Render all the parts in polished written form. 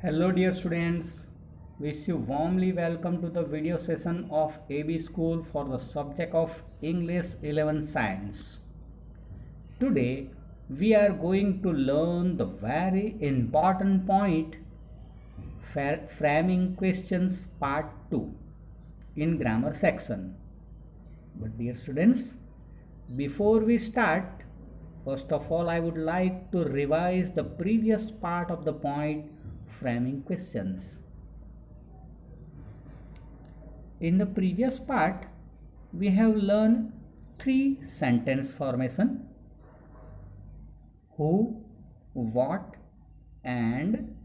Hello dear students, wish you warmly welcome to the video session of AB School for the subject of English 11 Science. Today we are going to learn the very important point framing questions part 2 in grammar section. But dear students, before we start, first of all I would like to revise the previous part of the point framing questions. In the previous part, we have learned three sentence formation: who, what, and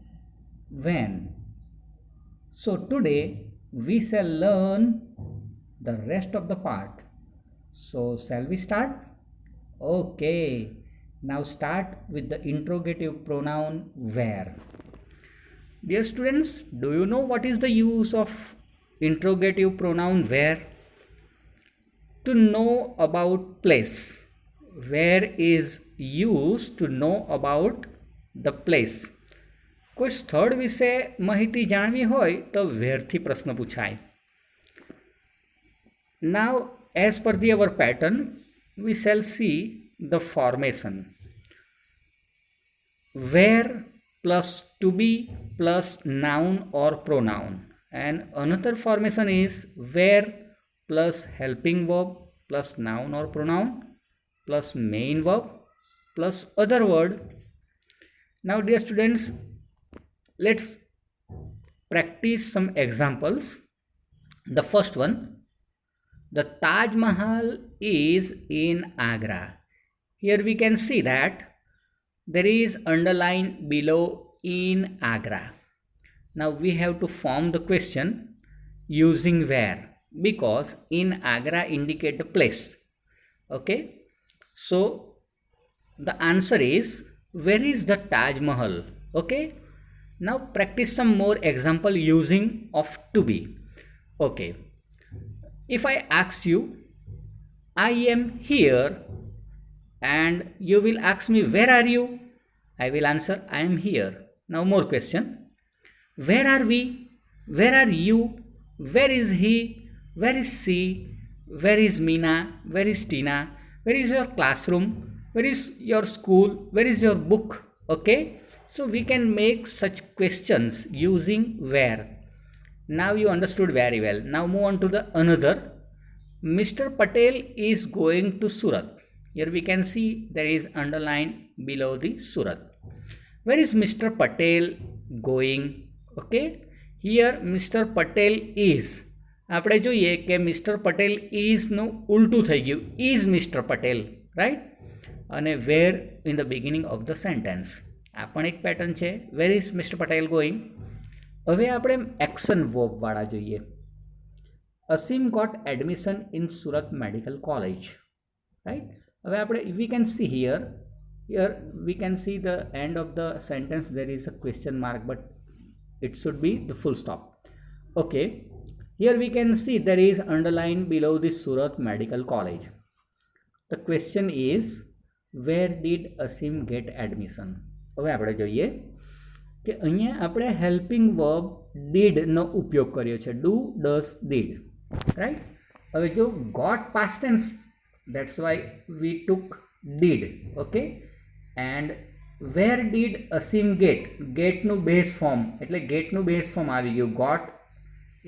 when. So today we shall learn the rest of the part. So shall we start? Okay. Now start with the interrogative pronoun where. Dear students, do you know what is the use of interrogative pronoun where? To know about place. Where is used to know about the place. કોઈ સ્થળ વિશે માહિતી જાણવી હોય તો whereથી પ્રશ્ન પૂછાય. Now, as per our pattern, we shall see the formation. Where plus to be plus noun or pronoun, and another formation is where plus helping verb plus noun or pronoun plus main verb plus other word. Now dear students, let's practice some examples. The first one, the Taj Mahal is in Agra. Here we can see that there is underline below in Agra. Now we have to form the question using where, because in Agra indicate the place. Okay, so the answer is where is the Taj Mahal. Okay, now practice some more example using of to be. Okay, if I ask you I am here and you will ask me where are you, I will answer I am here. Now more question, where are we, where are you, where is he, where is she, where is Meena, where is Tina, where is your classroom, where is your school, where is your book. Okay, so we can make such questions using where. Now you understood very well. Now move on to the another. Mr. Patel is going to Surat. Here we can see there is underline below the Surat. Where is Mr. Patel going? Okay, here Mr. Patel is. આપણે જોઈએ કે mister Patel ઇઝનું ઉલટું થઈ ગયું, is mister Patel, right? અને where in the beginning of the sentence. આ પણ એક પેટર્ન છે. Where is mister Patel going. હવે આપણે એક્શન વર્બવાળા જોઈએ. Asim got admission in Surat medical college, right? હવે આપણે we can see here we can see the end of the sentence there is a question mark, but it should be the full stop. Okay, here we can see there is underline below the Surat Medical College. The question is where did Asim get admission. હવે આપણે જોઈએ કે અહીંયા આપણે helping verb did નો ઉપયોગ કર્યો છે. do, does, did, right? હવે જો got past tense, that's why we took did. Okay, and where did Asim get નું બેઝ ફોર્મ, એટલે get નું બેઝ ફોર્મ આવી ગયું. got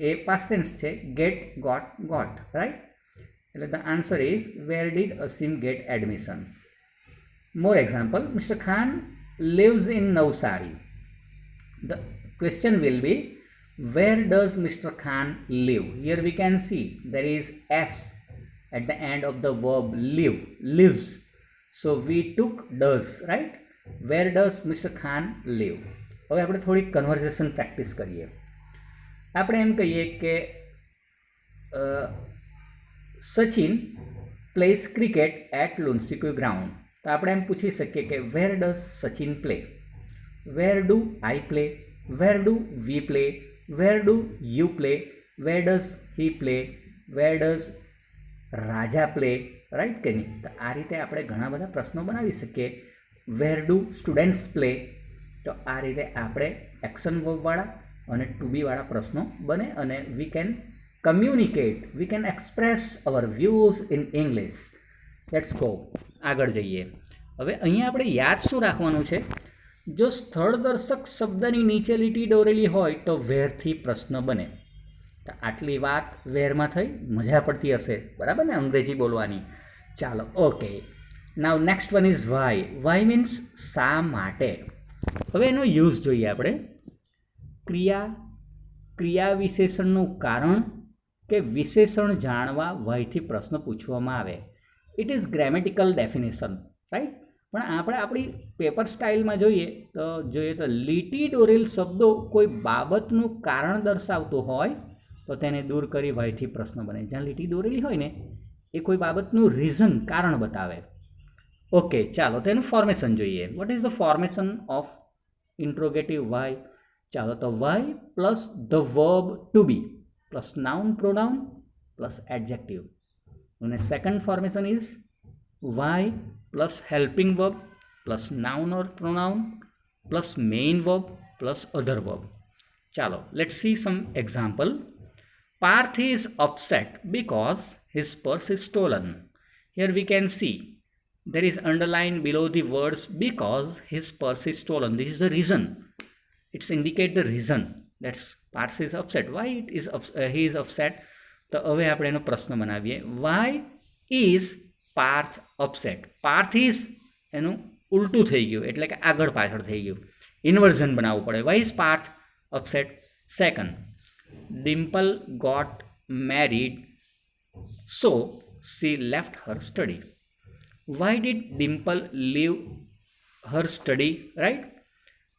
એ past tense છે, get, got, right? એટલે the answer is where did Asim get admission. More example, Mr. Khan lives in Navsari. The question will be where does Mr. Khan live. Here we can see there is s at the end of the verb live, lives. So we took does, right? Where does Mr. Khan live. હવે આપણે થોડી conversion practice કરીએ. આપણે એમ કહીએ કે Sachin plays cricket at Lunsikui ground. તો આપણે એમ પૂછી શકીએ કે where does Sachin play, where do I play, where do we play, where do you play, where does he play, where does Raja play, right કે નહીં? તો આ રીતે આપણે ઘણા બધા પ્રશ્નો બનાવી શકીએ. વેર ડુ સ્ટુડન્ટ્સ પ્લે, તો આ રીતે આપણે એક્શન વર્બવાળા અને ટુ બીવાળા પ્રશ્નો બને અને we can communicate, we can express our views in English. Let's go, આગળ જઈએ. હવે અહીંયા આપણે યાદ શું રાખવાનું છે? જો સ્થળદર્શક શબ્દની નીચે લીટી દોરેલી હોય તો વેરથી પ્રશ્ન બને. તો આટલી વાત વેરમાં થઈ, મજા પડતી હશે, બરાબર ને અંગ્રેજી બોલવાની. ચાલો, okay. Now next one is why. Why means શા માટે. હવે એનો યુઝ જોઈએ આપણે. ક્રિયા વિશેષણનું કારણ કે વિશેષણ જાણવા વાયથી પ્રશ્ન પૂછવામાં આવે. It is grammatical definition, right? પણ આપણે આપણી પેપર સ્ટાઇલમાં જોઈએ તો લીટી દોરેલ શબ્દો કોઈ બાબતનું કારણ દર્શાવતો હોય તો તેને દૂર કરી વાયથી પ્રશ્ન બને. જ્યાં લીટી દોરેલી હોય ને એ કોઈ બાબતનું રીઝન, કારણ બતાવે. ઓકે, ચાલો તેનું ફોર્મેશન જોઈએ. What is the formation of interrogative why? ચાલો, તો why plus the verb to be plus noun pronoun plus adjective. અને second formation is why plus helping verb plus noun or pronoun plus main verb plus other verb. ચાલો, let's see some example. Parth is upset because his purse is stolen. Here we can see there is underlined below the words because his purse is stolen. This is the reason. It's indicate the reason. That's Parth is upset. Why he is upset? તો હવે આપણે એનો પ્રશ્ન બનાવીએ. Why is Parth upset? Parth is એનું ઉલટું થઈ ગયું, એટલે કે આગળ પાછળ થઈ ગયું. ઇન્વર્ઝન બનાવવું પડે. Why is Parth upset? Second, Dimple got married, so she left her study. Why did Dimple leave her study? Right?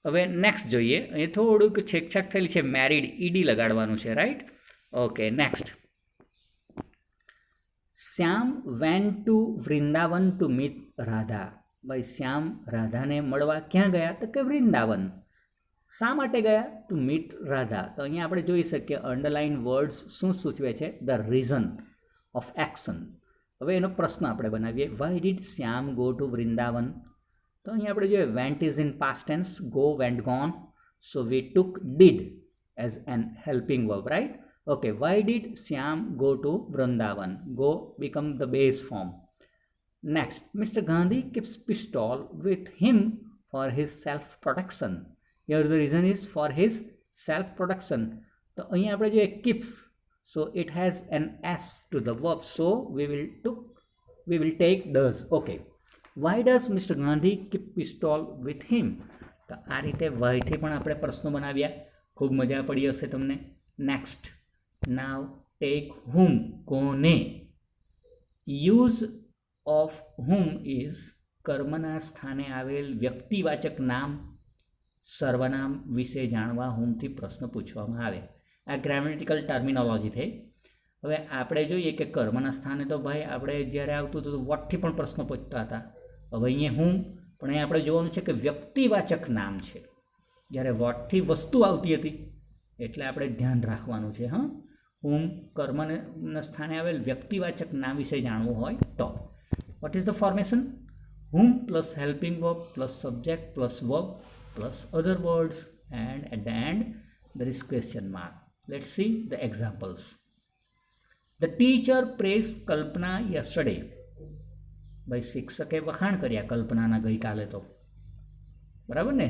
હવે નેક્સ્ટ જોઈએ. અહીં થોડુંક છેકછાક થયેલી છે. મેરીડ ઈડી લગાડવાનું છે, right? Okay, next. Shyam went to Vrindavan to meet Radha. ભાઈ, શ્યામ રાધાને મળવા ક્યાં ગયા? તો કે વૃંદાવન. શા માટે ગયા? To meet Radha. તો અહીંયા આપણે જોઈ શકીએ અંડરલાઇન વર્ડ્સ શું સૂચવે છે? The reason of action. હવે એનો પ્રશ્ન આપણે બનાવીએ. Why did Shyam go to Vrindavan? તો અહીંયા આપણે જોઈએ went is in past tense, go went gone, so we took did as an helping verb, right? Okay, why did Shyam go to Vrindavan? Go become the base form. Next, mister Gandhi keeps pistol with him for his self protection. Here the reason is for his self protection. તો અહીંયા આપણે જોઈએ keeps, so it has an s to the verb, so we will take does. Okay, why does Mr. Gandhi keep pistol with him? તો આ રીતે whyથી પણ આપણે પ્રશ્નો બનાવ્યા. ખૂબ મજા પડી હશે તમને. નેક્સ્ટ, નાવ ટેક whom, કોને. યુઝ ઓફ whom ઇઝ કર્મના સ્થાને આવેલ વ્યક્તિવાચક નામ, સર્વનામ વિશે જાણવા whomથી પ્રશ્ન પૂછવામાં આવે. આ ગ્રામેટિકલ ટર્મિનોલોજી થઈ. હવે આપણે જોઈએ કે કર્મના સ્થાને તો ભાઈ આપણે જ્યારે આવતું હતું તો વોટથી પણ પ્રશ્ન પૂછતા હતા. હવે અહીંયા હું પણ અહીં આપણે જોવાનું છે કે વ્યક્તિવાચક નામ છે. જ્યારે વોટથી વસ્તુ આવતી હતી એટલે આપણે ધ્યાન રાખવાનું છે. હા, હું કર્મના સ્થાને આવેલ વ્યક્તિવાચક નામ વિશે જાણવું હોય તો vote is the formation? whom plus helping verb plus subject plus verb plus other words, and at the end there is question mark. Let's see the examples. The teacher praised Kalpana yesterday. ભાઈ, શિક્ષકે વખાણ કર્યા કલ્પનાના ગઈકાલે તો, બરાબર ને?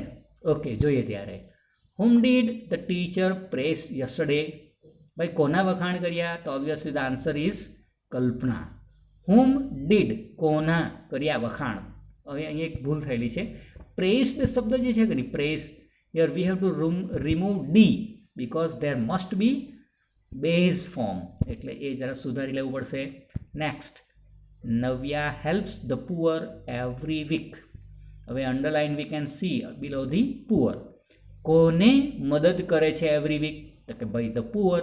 Okay, જોઈએ ત્યારે. whom did the teacher praise yesterday? ભાઈ, કોના વખાણ કર્યા? તો obviously the answer is Kalpana. whom did, કોના કર્યા વખાણ. હવે અહીંયા એક ભૂલ થયેલી છે. પ્રેસ્ડ શબ્દ જે છે કે નહીં, press, here we have to remove D because there must be base form, એટલે એ જરા સુધારી લેવું પડશે. Next, Navya helps the poor every week. હવે underline we can see below the poor. કોને મદદ કરે છે એવરી વીક? તો કે ભાઈ ધ પુઅર.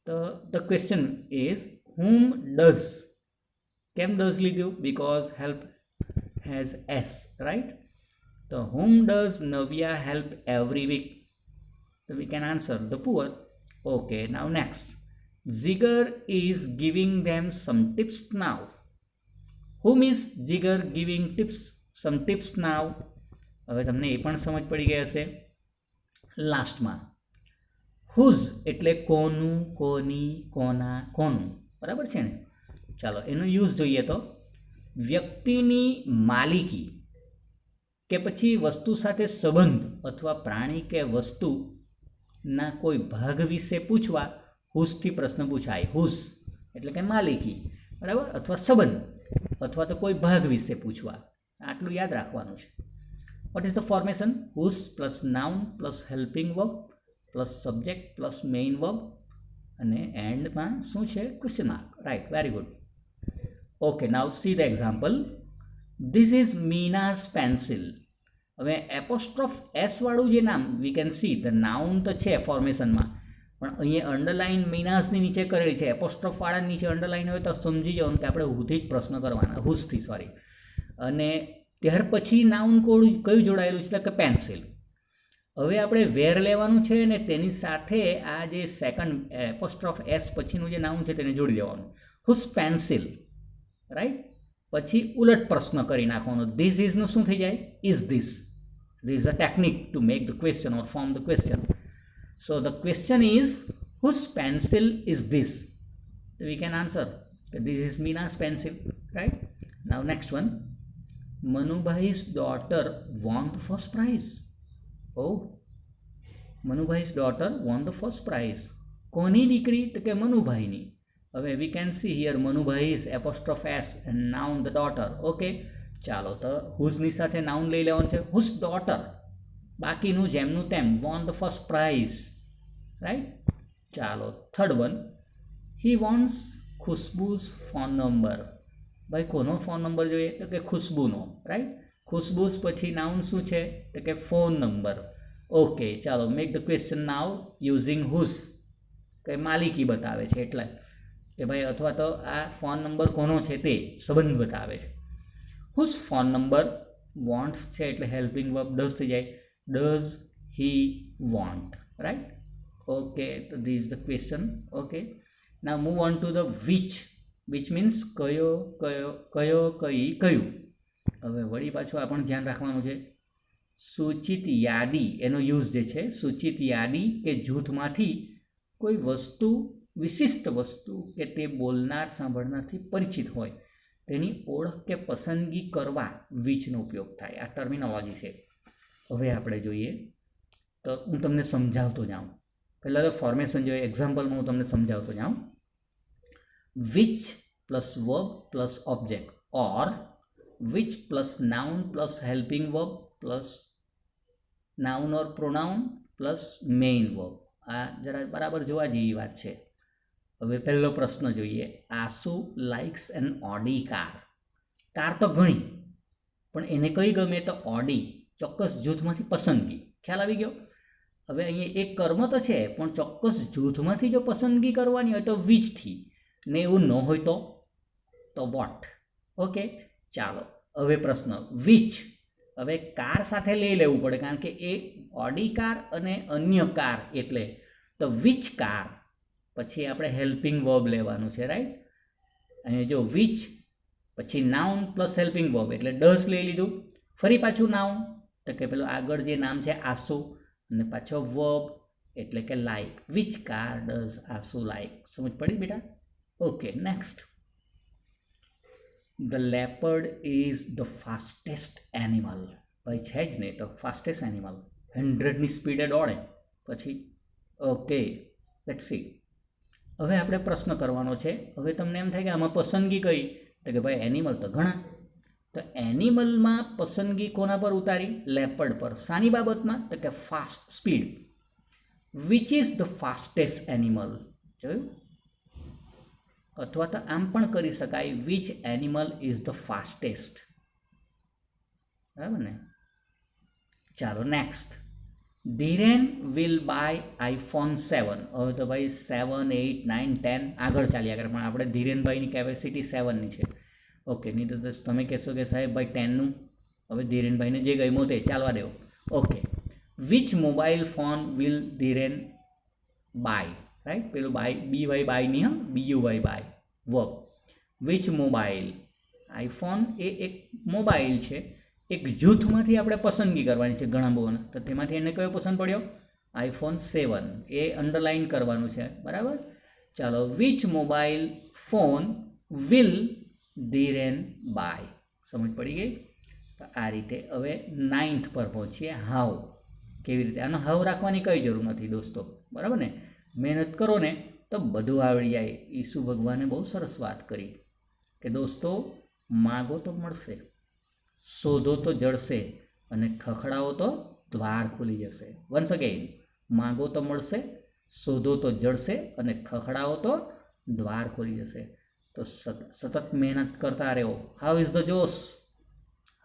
તો the question is whom does. કેમ ડઝ લીધું? Because help has s, right? So whom does Navya help every week? So we can answer the poor. Okay, now next, Jigar is giving them some tips now. Whom is Jigar giving some tips now? હવે તમને એ પણ સમજ પડી ગઈ હશે. લાસ્ટમાં whose એટલે કોનું, કોની, કોના, કોનું, બરાબર છે ને. ચાલો એનો યુઝ જોઈએ તો વ્યક્તિની માલિકી કે પછી વસ્તુ સાથે સંબંધ અથવા પ્રાણી કે વસ્તુના કોઈ ભાગ વિશે પૂછવા હુઝથી પ્રશ્ન પૂછાય. હુઝ એટલે કે માલિકી, બરાબર, અથવા સંબંધ અથવા તો કોઈ ભાગ વિશે પૂછવા. આટલું યાદ રાખવાનું છે. What is the formation? Whose plus noun plus helping verb plus subject plus main verb અને એન્ડમાં શું છે? Question mark. Right, very good. Okay, now see the example. This is Meena's pencil. હવે એપોસ્ટ્રોફ એસ વાળું જે નામ we can see the noun તો છે ફોર્મેશનમાં, પણ અહીંયા અંડરલાઇન મીનાઝની નીચે કરેલી છે. એપોસ્ટ્રોફ વાળા નીચે અંડરલાઇન હોય તો સમજી જવાનું કે આપણે હુથી જ પ્રશ્ન કરવાના, હુઝથી, સોરી. અને ત્યાર પછી નાઉન કયું જોડાયેલું છે કે પેન્સિલ. હવે આપણે વેર લેવાનું છે ને તેની સાથે આ જે સેકન્ડ એપોસ્ટ્રોફ એસ પછીનું જે નાઉન છે તેને જોડી દેવાનું. Whose pencil, right. પછી ઉલટ પ્રશ્ન કરી નાખવાનો. ધીસ ઇઝનું શું થઈ જાય? Is this. This is a technique to make the question or form the question. So the question is, whose pencil is this? So we can answer that this is Meena's pencil, right? Now next one. Manubhai's daughter won the first prize. Oh, Manubhai's daughter won the first prize. કોની દીકરી? તો કે મનુભાઈની. હવે we can see here Manubhai's apostrophe s and noun the daughter. Okay. ચાલો તો હુઝની સાથે noun લઈ લેવાનું છે. હુઝ ડોટર, બાકીનું જેમનું તેમ, won the first prize, right. ચાલો third one. He wants Khushbu's phone number. ભાઈ કોનો ફોન નંબર જોઈએ? તો કે ખુશ્બુનો, રાઈટ. ખુશ્બુઝ પછી નાઉન શું છે? તો કે ફોન નંબર. ઓકે, ચાલો make the question now using whose. કે માલિકી બતાવે છે એટલે કે ભાઈ, અથવા તો આ ફોન નંબર કોનો છે તે સંબંધ બતાવે છે. હુઝ ફોન નંબર, વોન્ટ્સ છે એટલે હેલ્પિંગ વર્બ ડઝ થઈ જાય. Does he want, right. Okay, તો this is the question. Okay, now move on to the which. Which means કયો, કયો, કયો, કઈ, કયું. હવે વળી પાછું આ પણ ધ્યાન રાખવાનું છે. સૂચિત યાદી એનો યુઝ જે છે, સૂચિત યાદી કે જૂથમાંથી કોઈ વસ્તુ, વિશિષ્ટ વસ્તુ કે તે બોલનાર સાંભળનારથી પરિચિત હોય તેની ઓળખ કે પસંદગી કરવા વિચનો ઉપયોગ થાય. આ ટર્મિનોલોજી છે. હવે આપણે જોઈએ તો હું તમને સમજાવતો જાઉં. પહેલાં તો ફોર્મેશન જોઈએ, એક્ઝામ્પલમાં હું તમને સમજાવતો જાઉં. Which plus verb plus object or which plus noun plus helping verb plus noun or pronoun plus main verb. આ જરા બરાબર જોવા જેવી વાત છે. હવે પહેલો પ્રશ્ન જોઈએ. Aasu likes an Audi car. Car તો ઘણી, પણ એને કઈ ગમે? તો ઓડી. ચોક્કસ જૂથમાંથી પસંદગી. ખ્યાલ આવી ગયો? હવે અહીંયા એક કર્મ તો છે, પણ ચોક્કસ જૂથમાંથી જો પસંદગી કરવાની હોય તો વિચથી, ને એવું ન હોય તો વોટ. ઓકે, ચાલો હવે પ્રશ્ન વિચ. હવે કાર સાથે લઈ લેવું પડે, કારણ કે એ ઓડી કાર અને અન્ય કાર એટલે તો વિચ કાર. પછી આપણે હેલ્પિંગ વર્બ લેવાનું છે, રાઈટ. અને જો વિચ પછી નાઉન પ્લસ હેલ્પિંગ વર્બ એટલે ડઝ લઈ લીધું. ફરી પાછું નાઉન તો કે પેલું આગળ જે નામ છે આસુ, અને પાછો વર્બ એટલે કે like. Which car does Aasu like. સમજ પડી બેટા? Okay, next. The leopard is the fastest animal. ભાઈ છે જ નહીં તો ફાસ્ટેસ્ટ એનિમલ, 100ની સ્પીડે દોડે. પછી ઓકે, લેટ્સ સી. હવે આપણે પ્રશ્ન કરવાનો છે. હવે તમને એમ થાય કે આમાં પસંદગી કઈ? તો કે ભાઈ એનિમલ તો ઘણા. તો એનિમલમાં પસંદગી કોના પર ઉતારી? લેપર્ડ પર. શાની બાબતમાં? તો કે fast, speed. Which is the fastest animal. જોયું? અથવા તો આમ પણ કરી શકાય, which animal is the fastest. બરાબર ને? ચાલો next. Dhiren will buy iPhone 7. હવે તો ભાઈ 7, 8, 9, 10 આગળ ચાલ્યા કરે, પણ આપણે ધીરેનભાઈની કેપેસિટી 7ની છે. ઓકે, નહીં તો તમે કહેશો કે સાહેબ ભાઈ 10નું. હવે ધીરેનભાઈને જે ગમ્યો તે ચાલવા દેવો. Okay, which mobile phone will Dhiren buy, right. પેલું બાય, બી વાય બાય નહીં, હા, B U Y buy verb. Which mobile. IPhone એ એક મોબાઈલ છે એક જૂથમાંથી આપણે પસંદગી કરવાની છે ઘણા બહુને, તો તેમાંથી એને કયો પસંદ પડ્યો? iPhone 7. એ અંડરલાઇન કરવાનું છે, બરાબર. ચાલો, which mobile phone will Dhiren buy? સમજ પડી ગઈ? તો આ રીતે હવે 9th પર પહોંચીએ. હાવ કેવી રીતે? આનો હાવ રાખવાની કંઈ જરૂર નથી દોસ્તો, બરાબર ને. મહેનત કરો ને તો બધું આવડી જાય. ઈસુ ભગવાને બહુ સરસ વાત કરી કે દોસ્તો, માગો તો મળશે, શોધો તો જળશે, અને ખખડાવો તો દ્વાર ખુલી જશે. વન્સ અગેન, માગો તો મળશે, શોધો તો જળશે, અને ખખડાવો તો દ્વાર ખુલી જશે. તો સતત મહેનત કરતા રહો. How is the josh?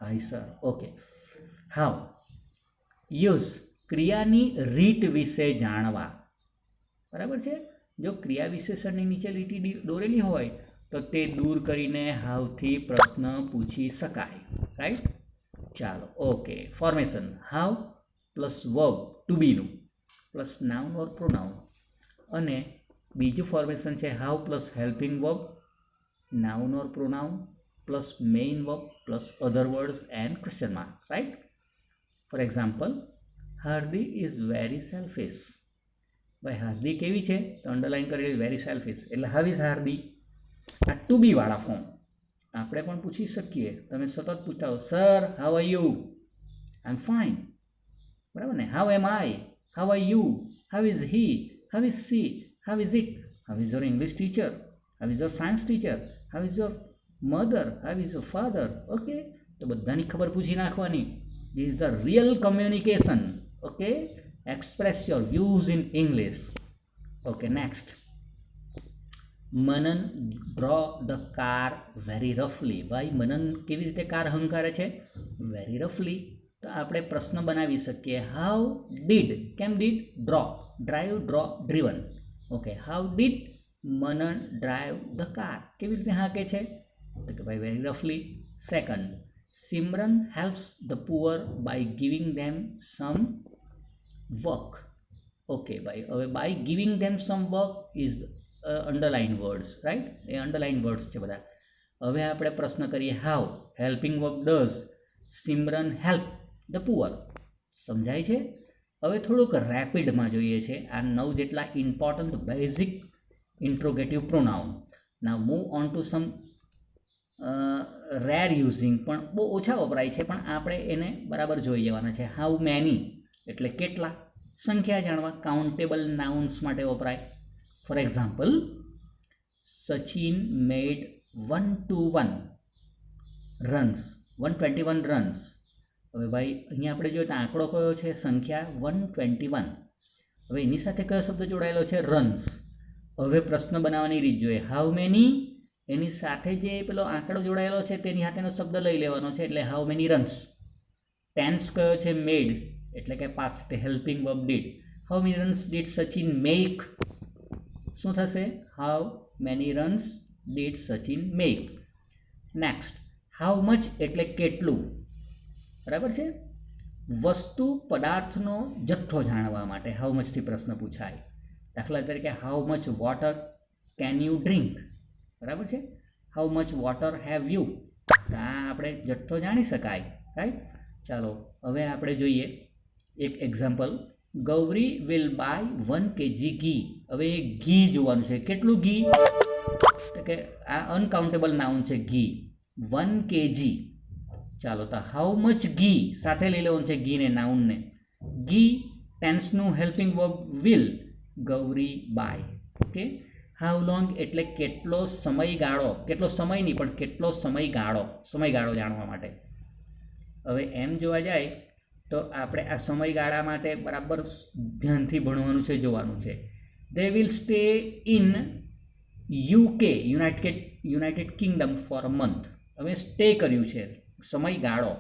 Hi sir. Okay. How use ક્રિયાની રીત વિશે જાણવા, બરાબર છે. જો ક્રિયા વિશેષણની નીચે લીટી દોરેલી હોય તો તે દૂર કરીને હાવથી પ્રશ્ન પૂછી શકાય, રાઈટ. ચાલો, okay. Formation: how plus verb to બીનું પ્લસ નાઉન ઓર પ્રોનાઉન, અને બીજું ફોર્મેશન છે how plus helping verb, noun or pronoun plus main verb plus other words and question mark, right. For example, Hardi is very selfish. ભાઈ હાર્દી કેવી છે? તો underline કરેલી very selfish. એટલે હાવ ઇઝ હાર્દી? આ ટુ બી વાળા ફોર્મ આપણે પણ પૂછી શકીએ. તમે સતત પૂછતા હો, sir how are you? I am fine, બરાબર ને. How am I? How are you? How is he? How is she? How is it? How is your English teacher? How is your science teacher? How is your mother? How is your father? Okay, તો બધાની ખબર પૂછી નાખવાની. This is the real communication. Okay, express your views in English. Okay, next. Manan draw the car very roughly. ભાઈ મનન કેવી રીતે car હંકારે છે? વેરી રફલી. તો આપણે પ્રશ્ન બનાવી શકીએ, હાઉ ડીડ, કેમ did? Draw, drive, draw, driven. Okay, how did Manan drive the car? કેવી રીતે હાંકે છે? તો કે ભાઈ વેરી રફલી. Second, Simran helps the poor by giving them some work. Okay ભાઈ, હવે by giving them some work is underline words, right. એ અંડરલાઇન વર્ડ્સ છે બધા. હવે આપણે પ્રશ્ન કરીએ, how helping work does Simran help the poor? સમજાય છે? હવે થોડુંક રેપિડમાં જોઈએ છે. આ 9 જેટલા important basic interrogative pronoun. Now move on to some rare using, પણ બહુ ઓછા વપરાય છે, પણ આપણે એને બરાબર જોઈ જવાના છે. હાઉ મેની એટલે કેટલા, સંખ્યા જાણવા. કાઉન્ટેબલ નાઉન્સ માટે વપરાય. For example, Sachin made 121 runs, 121 runs. હવે ભાઈ અહીંયા આપણે જોઈએ તો આંકડો કયો છે? સંખ્યા 121. હવે એની સાથે કયો શબ્દ જોડાયેલો છે? રન્સ. હવે પ્રશ્ન બનાવવાની રીત જોઈએ. હાઉ મેની, એની સાથે જે પેલો આંકડો જોડાયેલો છે તેની સાથેનો શબ્દ લઈ લેવાનો છે, એટલે હાઉ મેની રન્સ. ટેન્સ કયો છે? મેડ, એટલે કે past helping verb did. How many runs did Sachin make? શું થશે? How many runs did Sachin make. Next, how much એટલે કેટલું, બરાબર છે. વસ્તુ પદાર્થનો જથ્થો જાણવા માટે હાઉ મચથી પ્રશ્ન પૂછાય. દાખલા તરીકે, how much water can you drink? બરાબર છે. How much water have you? આ આપણે જથ્થો જાણી શકાય, રાઈટ. ચાલો, હવે આપણે જોઈએ એક example. Gauri will buy 1 kg ઘી. હવે એ ઘી જોવાનું છે. કેટલું ઘી? તો કે આ અનકાઉન્ટેબલ નાઉન છે ઘી, 1 kg. ચાલો, તો હાઉ મચ ઘી સાથે લઈ લેવાનું છે ઘીને, નાઉનને. ઘી ટેન્સનું helping verb will, Gauri buy. Okay. How long એટલે કેટલો સમયગાળો, કેટલો સમય નહીં પણ કેટલો સમયગાળો જાણવા માટે. હવે એમ જોવા જાય તો આપણે આ સમયગાળા માટે બરાબર ધ્યાનથી ભણવાનું છે, જોવાનું છે. They will stay in UK, United Kingdom for a month. હવે સ્ટે કર્યું છે, સમયગાળો.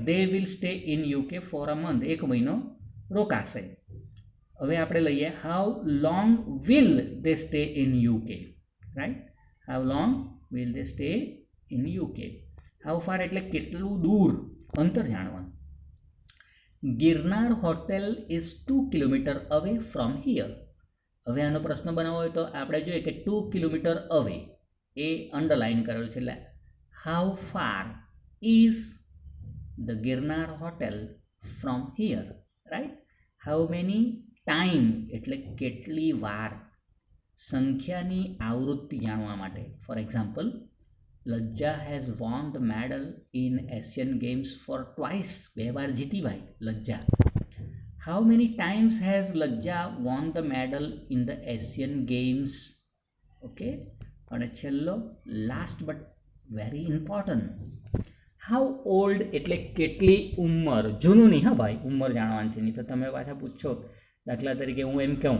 They will stay in UK for a month, 1 મહિનો રોકાશે. હવે આપણે લઈએ, how long will they stay in UK, right. How long will they stay in UK. How far એટલે કેટલું દૂર, અંતર જાણવાનું. Girnar hotel is 2 kilometre away from here. હવે આનો પ્રશ્ન બનાવવો હોય તો આપણે જોઈએ કે 2 કિલોમીટર અવે એ અંડરલાઇન કરેલું છે, એટલે how far is the Girnar hotel from here, right? How many time એટલે કેટલી વાર, સંખ્યાની આવૃત્તિ જાણવા માટે. For example, Lajja has won the medal in Asian Games for twice, 2 વાર જીતી ભાઈ Lajja. How many times has Lajja won the medal in the Asian Games. Okay, અને છેલ્લો last but very important, how old એટલે કેટલી ઉંમર, જૂનું નહીં હા ભાઈ, ઉંમર જાણવાની છે. નહીં તો તમે પાછા પૂછો, દાખલા તરીકે હું એમ કહું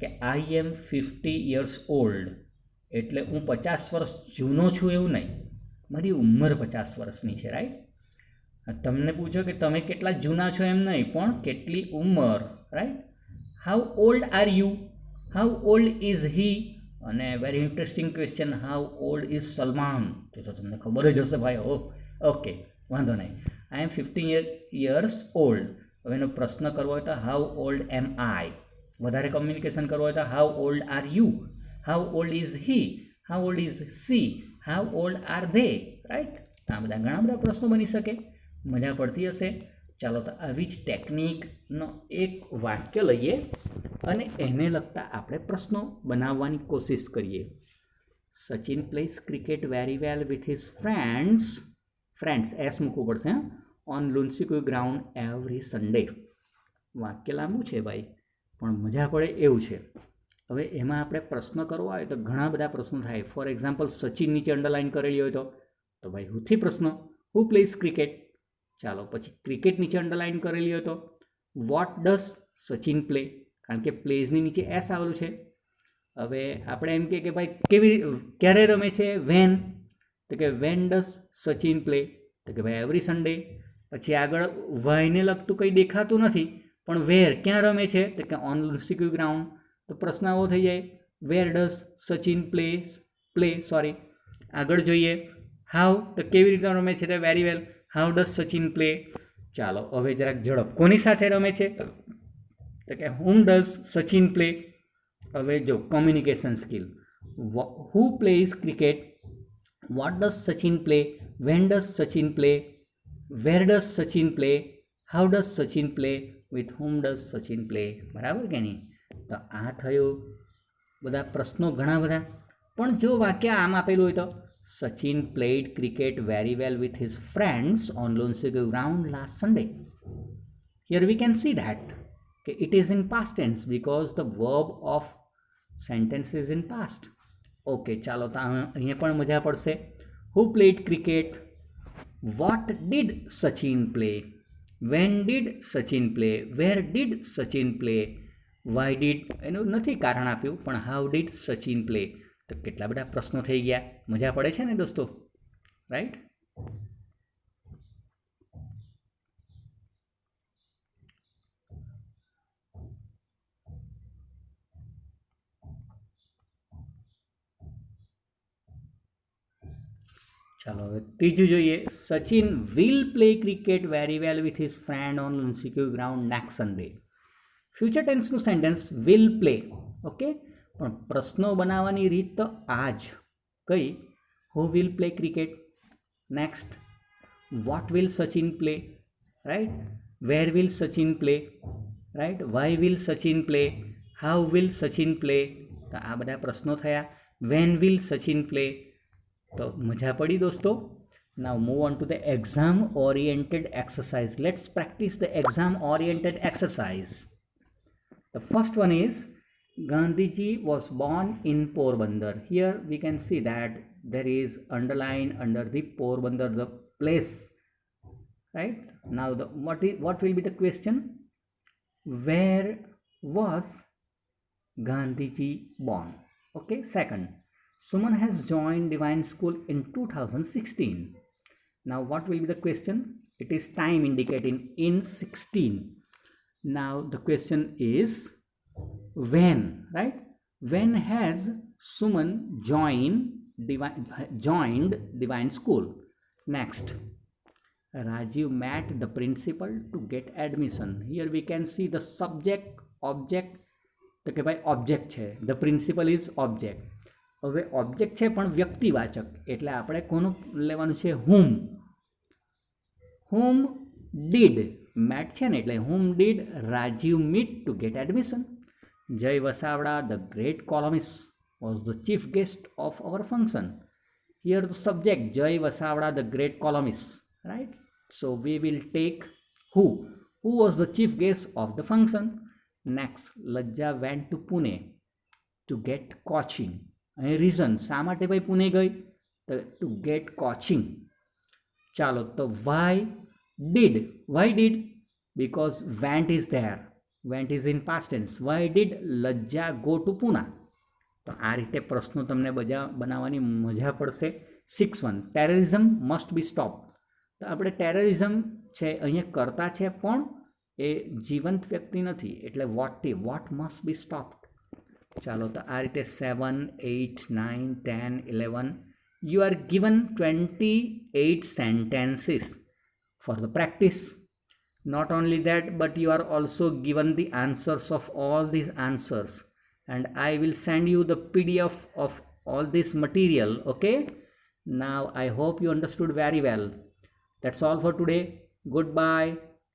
કે આઈ એમ 50 years ઓલ્ડ, એટલે હું 50 વર્ષ જૂનો છું એવું નહીં, મારી ઉંમર 50 વર્ષની છે, રાઈટ. તમને પૂછો કે તમે કેટલા જૂના છો એમ નહીં, પણ કેટલી ઉંમર, right. How old are you, how old is he, અને very interesting question, how old is Salman, તો તમને ખબર જ હશે ભાઈ. ઓકે, વાંધો નહીં. I am 50 years old. હવે એનો પ્રશ્ન કરવો હોય તો હાઉ ઓલ્ડ એમ આઈ. વધારે કમ્યુનિકેશન કરવું હોય તો how old are you, how old is he, how old is C, how old R they, right. આ બધા ઘણા બધા પ્રશ્નો બની શકે, મજા પડતી હશે. ચાલો તો આવી જ ટેકનિકનો એક વાક્ય લઈએ અને એને લગતા આપણે પ્રશ્નો બનાવવાની કોશિશ કરીએ. Sachin plays cricket very well with his friends S મૂકવું પડશે, on Lunsikui ground every Sunday. વાક્ય લાંબુ છે ભાઈ, પણ મજા પડે એવું છે. હવે એમાં આપણે પ્રશ્ન કરવો હોય તો ઘણા બધા પ્રશ્નો થાય. ફોર એક્ઝામ્પલ, સચિન નીચે અંડરલાઇન કરેલી હોય તો ભાઈ હુથી પ્રશ્ન, હુ પ્લેઝ ક્રિકેટ. ચાલો, પછી ક્રિકેટ નીચે અંડરલાઇન કરેલી હોય તો વોટ ડઝ સચિન પ્લે, કારણ કે પ્લેઝની નીચે એસ આવેલું છે. હવે આપણે એમ કે ભાઈ ક્યારે રમે છે, વેન, તો કે વેન ડઝ સચિન પ્લે, તો કે ભાઈ એવરી સન્ડે. પછી આગળ વાયને લગતું કંઈ દેખાતું નથી, પણ વેર ક્યાં રમે છે, તો કે ઓન લુન્સીક્યુ ગ્રાઉન્ડ. તો પ્રશ્ન આવો થઈ જાય, વેર ડઝ સચિન પ્લે. આગળ જોઈએ, હાઉ, તો કેવી રીતે રમે છે, તે very well, how does Sachin play. ચાલો હવે જરાક ઝડપ, કોની સાથે રમે છે, તો કે હુમ ડઝ સચિન પ્લે. હવે જો communication skill, who plays cricket, what does Sachin play, when does Sachin play, where does Sachin play, how does Sachin play, with whom does Sachin play. બરાબર કે નહીં? તો આ થયું બધા પ્રશ્નો ઘણા બધા. પણ જો વાક્ય આમ આપેલું હોય તો Sachin played cricket very well with his friends on Lunsikui ground last Sunday. Here we can see that કે it is in past tense because the verb of sentence is in past. Okay, ચાલો તો અહીંયા પણ મજા પડશે. Who played cricket, what did Sachin play, when did Sachin play, where did Sachin play, why did, એનું નથી કારણ આપ્યું, પણ હાઉ ડીડ સચિન પ્લે. તો કેટલા બધા પ્રશ્નો થઈ ગયા, મજા પડે છે ને દોસ્તો, રાઈટ. ચાલો હવે ત્રીજું જોઈએ. Sachin will play cricket very well with his friend on Lunsikui ground next Sunday. Future ટેન્સનું સેન્ટેન્સ વિલ પ્લે. ઓકે, પણ પ્રશ્નો બનાવવાની રીત તો આ જ. કઈ? Who will play cricket, next what will Sachin play, right, where will Sachin play, right, why will Sachin play, how will Sachin play. તો આ બધા પ્રશ્નો થયા. When will Sachin play. તો મજા પડી દોસ્તો. Now move on to the exam oriented exercise. Let's practice the exam oriented exercise. The first one is Gandhiji was born in Porbandar. Here we can see that there is underline under the Porbandar, the place, right? Now what will be the question? Where was Gandhiji born? Okay, second, Suman has joined Divine School in 2016. Now what will be the question? It is time indicating in 16. Now the question is when, right? When has Suman joined Divine School? Next, Rajiv met the principal to get admission. Here we can see the subject, object. તો કે ભાઈ object છે, the principal is object. હવે object છે પણ વ્યક્તિવાચક, એટલે આપણે કોનું લેવાનું છે? હુમ. whom did met છે ને એટલે whom did Rajiv meet to get admission? Jay Vasavada, the great columnist, was the chief guest of our function. Here the subject Jay Vasavada, the great columnist, right? So we will take who was the chief guest of the function. Next, Lajja went to Pune to get coaching. અહીં reason શા માટે ભાઈ પુણે ગઈ? To get coaching. ચાલો તો why did because went is there, went is in past tense. Why did Lajja go to Pune? તો આ રીતે પ્રશ્નો તમને બનાવવાની મજા પડશે. 6.1 ટેરરિઝમ મસ્ટ બી સ્ટોપ. તો આપણે ટેરરિઝમ છે અહીંયા કરતા છે પણ એ જીવંત વ્યક્તિ નથી એટલે વોટ મસ્ટ બી સ્ટોપ્ડ. ચાલો તો આ રીતે 7, 8, 9, 10, 11 you are given 28 sentences for the practice. Not only that, but you are also given the answers of all these answers, and I will send you the PDF of all this material. Okay, now I hope you understood very well. That's all for today. Goodbye,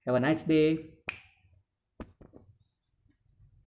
have a nice day.